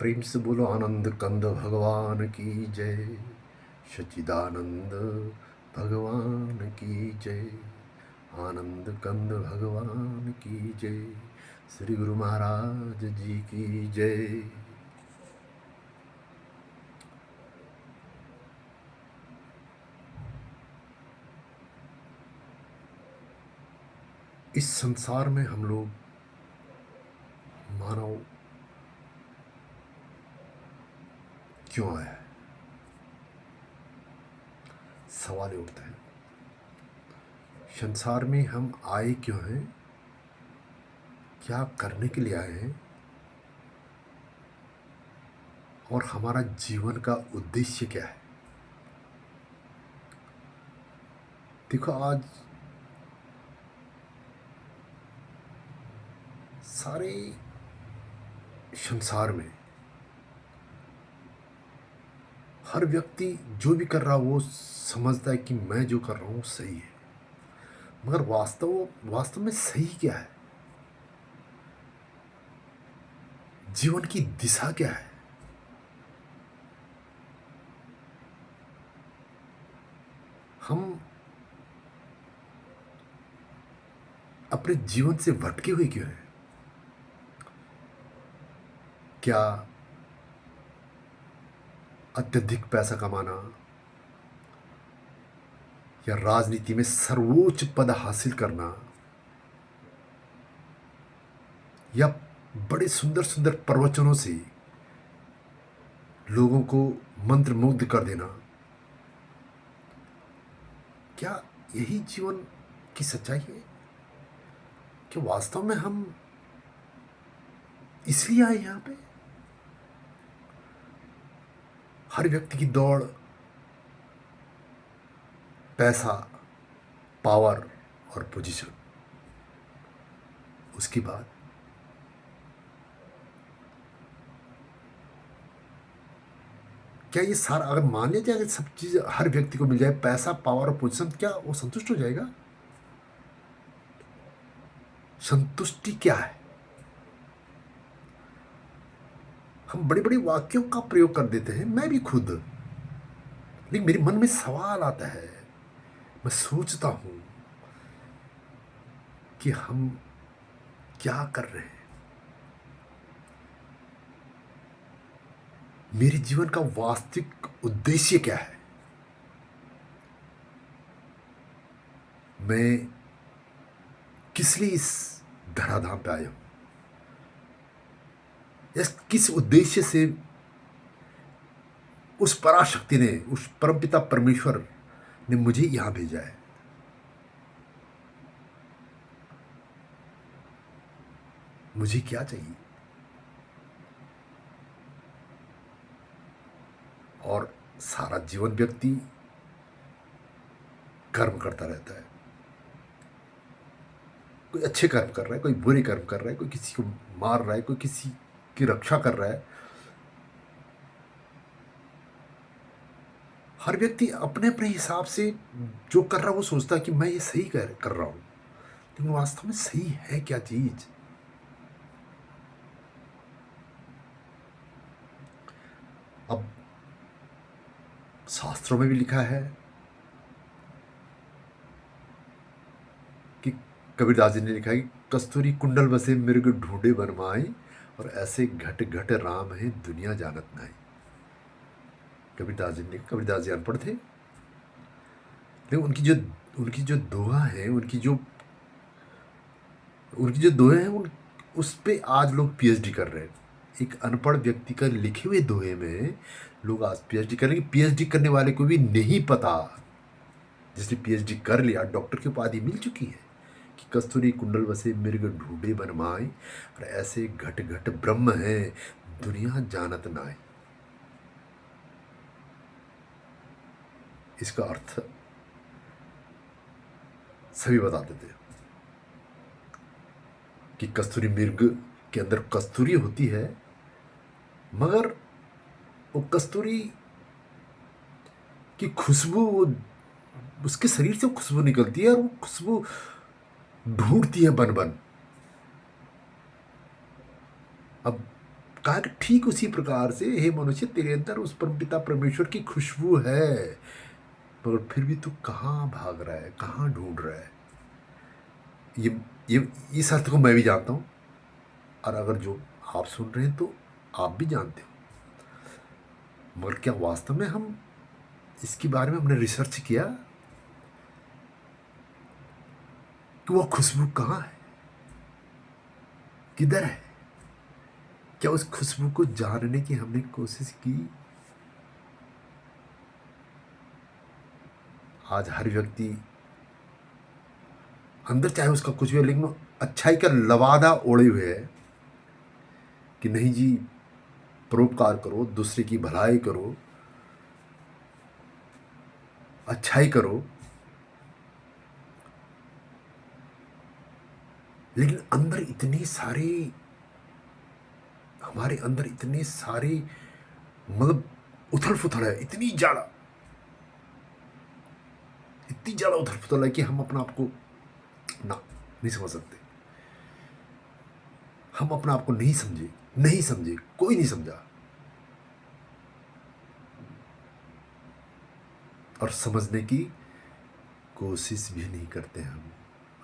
प्रेम से बोलो आनंद कंद भगवान की जय। सच्चिदानंद भगवान की जय। आनंद कंद भगवान की जय। श्री गुरु महाराज जी की जय। इस संसार में हम लोग मानव क्यों आया है, सवाल ये उठता है। संसार में हम आए क्यों हैं, क्या करने के लिए आए हैं और हमारा जीवन का उद्देश्य क्या है। देखो, आज सारे संसार में हर व्यक्ति जो भी कर रहा है वो समझता है कि मैं जो कर रहा हूँ सही है, मगर वास्तव में सही क्या है, जीवन की दिशा क्या है। हम अपने जीवन से भटके हुए क्यों हैं। क्या अत्यधिक पैसा कमाना या राजनीति में सर्वोच्च पद हासिल करना या बड़े सुंदर सुंदर प्रवचनों से लोगों को मंत्रमुग्ध कर देना, क्या यही जीवन की सच्चाई है। कि वास्तव में हम इसलिए आए यहाँ पे। हर व्यक्ति की दौड़ पैसा, पावर और पोजीशन, उसके बाद क्या ये सारा अगर मान लिया जाए कि सब चीज हर व्यक्ति को मिल जाए, पैसा, पावर और पोजीशन, क्या वो संतुष्ट हो जाएगा। संतुष्टि क्या है। हम बड़े बड़े वाक्यों का प्रयोग कर देते हैं, मैं भी खुद, लेकिन मेरे मन में सवाल आता है। मैं सोचता हूं कि हम क्या कर रहे हैं। मेरे जीवन का वास्तविक उद्देश्य क्या है। मैं किस लिए इस धराधाम पे आया हूं, या किस उद्देश्य से उस पराशक्ति ने, उस परमपिता परमेश्वर ने मुझे यहां भेजा है। मुझे क्या चाहिए। और सारा जीवन व्यक्ति कर्म करता रहता है। कोई अच्छे कर्म कर रहा है, कोई बुरे कर्म कर रहा है, कोई किसी को मार रहा है, कोई किसी की रक्षा कर रहा है। हर व्यक्ति अपने अपने हिसाब से जो कर रहा है वो सोचता है कि मैं ये सही कर रहा हूं, लेकिन वास्तव में सही है क्या चीज। अब शास्त्रों में भी लिखा है कि कबीरदास जी ने लिखा है कि कस्तूरी कुंडल बसे मृग ढूंढे बनमाई, और ऐसे घट घट राम है दुनिया जानत नहीं। कबीरदास जी अनपढ़ थे, लेकिन उनकी जो दोहा है, उनकी जो दोहे हैं, उस पे आज लोग पीएचडी कर रहे हैं। एक अनपढ़ व्यक्ति का लिखे हुए दोहे में लोग आज पीएचडी करेंगे। पीएचडी करने वाले को भी नहीं पता, जिसने पीएचडी कर लिया, डॉक्टर की उपाधि मिल चुकी है, कि कस्तूरी कुंडल बसे मृग ढूंढे बनमाई, और ऐसे घट घट ब्रह्म है दुनिया जानत नाय। इसका अर्थ सभी बता देते हैं कि कस्तूरी मृग के अंदर कस्तूरी होती है, मगर वो कस्तूरी की खुशबू, उसके शरीर से खुशबू निकलती है और वो खुशबू ढूंढती है बन बन। अब कहा कि ठीक उसी प्रकार से हे मनुष्य, तेरे अंदर उस परमपिता परमेश्वर की खुशबू है, मगर फिर भी तू कहाँ भाग रहा है, कहाँ ढूंढ रहा है। ये ये इस अर्थ को मैं भी जानता हूँ, और अगर जो आप सुन रहे हैं तो आप भी जानते हो। मगर क्या वास्तव में हम इसके बारे में हमने रिसर्च किया कि वो खुशबू कहाँ है, किधर है? क्या उस खुशबू को जानने की हमने कोशिश की? आज हर व्यक्ति अंदर चाहे उसका कुछ भी हो, लेकिन वो अच्छाई का लवादा ओढ़े हुए है कि नहीं जी, परोपकार करो, दूसरे की भलाई करो, अच्छाई करो। लेकिन अंदर इतने सारे, हमारे अंदर इतने सारे मतलब उथल पुथल है, इतनी ज़्यादा उथल पुथल है कि हम अपना आप को ना नहीं समझ सकते। हम अपना आप को नहीं समझे, कोई नहीं समझा, और समझने की कोशिश भी नहीं करते। हम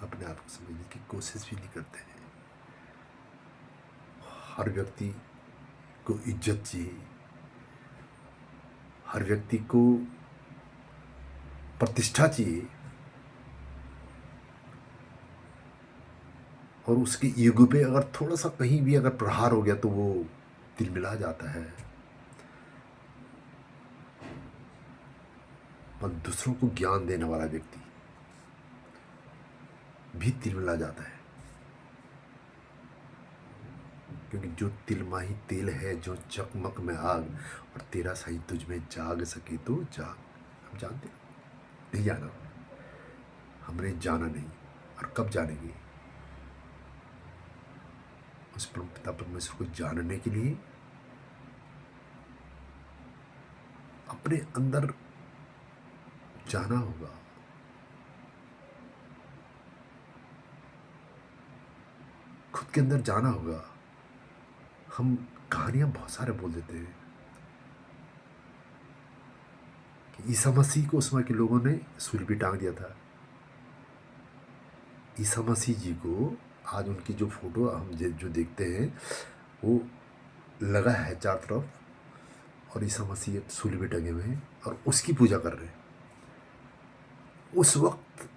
अपने आप को समझने की कोशिश भी नहीं करते हैं। हर व्यक्ति को इज्जत चाहिए, हर व्यक्ति को प्रतिष्ठा चाहिए, और उसके ईगो पे अगर थोड़ा सा कहीं भी अगर प्रहार हो गया तो वो तिलमिला जाता है। और दूसरों को ज्ञान देने वाला व्यक्ति भी तिलमिला जाता है, क्योंकि जो तिलमाही तेल है, जो चकमक में आग, और तेरा सही तुझ में जाग सके तो जाग। हम जानते नहीं, जाना हमने जाना नहीं, और कब जानेंगे? उस परमपिता परमेश्वर को जानने के लिए अपने अंदर जाना होगा। खुद के अंदर जाना होगा। हम कहानियां बहुत सारे बोल देते हैं कि ईसा मसीह को उस समय के लोगों ने सूली पे टांग दिया था। ईसा मसीह जी को आज उनकी जो फोटो हम जो देखते हैं वो लगा है चारों तरफ, और ईसा मसीह सूली पे टंगे हुए हैं और उसकी पूजा कर रहे हैं। उस वक्त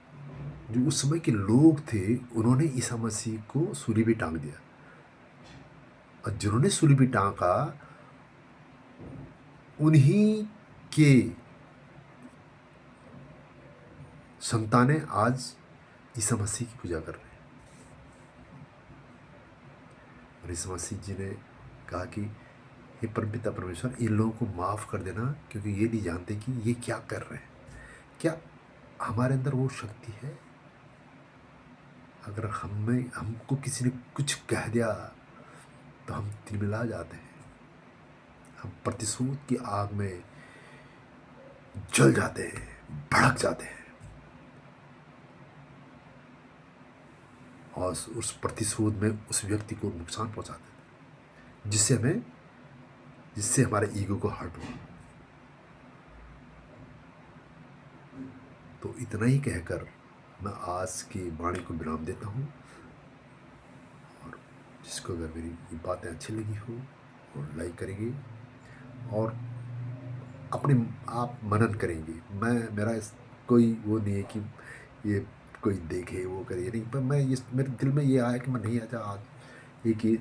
जो उस समय के लोग थे, उन्होंने ईसा मसीह को सूली पे टांग दिया, और जिन्होंने सूली पे टांगा उन्हीं के संतानें आज ईसा मसीह की पूजा कर रहे हैं। और ईसा मसीह जी ने कहा कि हे परमपिता परमेश्वर, इन लोगों को माफ़ कर देना, क्योंकि ये नहीं जानते कि ये क्या कर रहे हैं। क्या हमारे अंदर वो शक्ति है? अगर हमको किसी ने कुछ कह दिया तो हम तिलमिला जाते हैं, हम प्रतिशोध की आग में जल जाते हैं, भड़क जाते हैं, और उस प्रतिशोध में उस व्यक्ति को नुकसान पहुंचाते हैं, जिससे हमारे ईगो को हर्ट हो। तो इतना ही कहकर मैं आज की वाणी को विराम देता हूँ, और जिसको अगर मेरी ये बातें अच्छी लगी हो और लाइक करेंगे और अपने आप मनन करेंगे। मेरा कोई वो नहीं है कि ये कोई देखे वो करे, नहीं, पर मैं ये मेरे दिल में ये आया कि मैं नहीं, अच्छा आज एक ये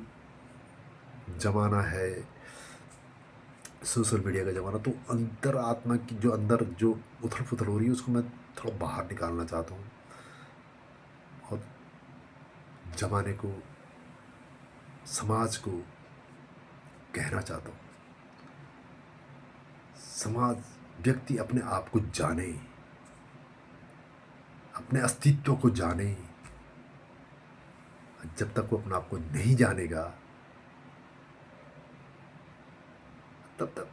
ज़माना है सोशल मीडिया का ज़माना, तो अंतर आत्मा की जो अंदर जो उथल पुथल हो रही है उसको मैं थोड़ा बाहर निकालना चाहता हूँ, और ज़माने को, समाज को कहना चाहता हूँ, समाज, व्यक्ति अपने आप को जाने, अपने अस्तित्व को जाने। जब तक वो अपने आप को नहीं जानेगा तब तक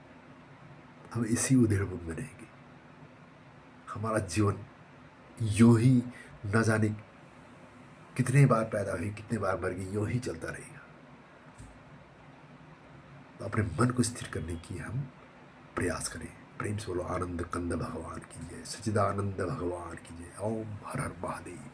हम इसी उधेड़-बुन में रहेंगे। हमारा जीवन यूं ही न जाने कितने बार पैदा हुई, कितने बार मर गई, यूं ही चलता रहेगा। तो अपने मन को स्थिर करने की हम प्रयास करें। प्रेम से बोलो आनंद कंद भगवान की जय, सच्चिदानंद भगवान की जय। ओम हर हर महादेव।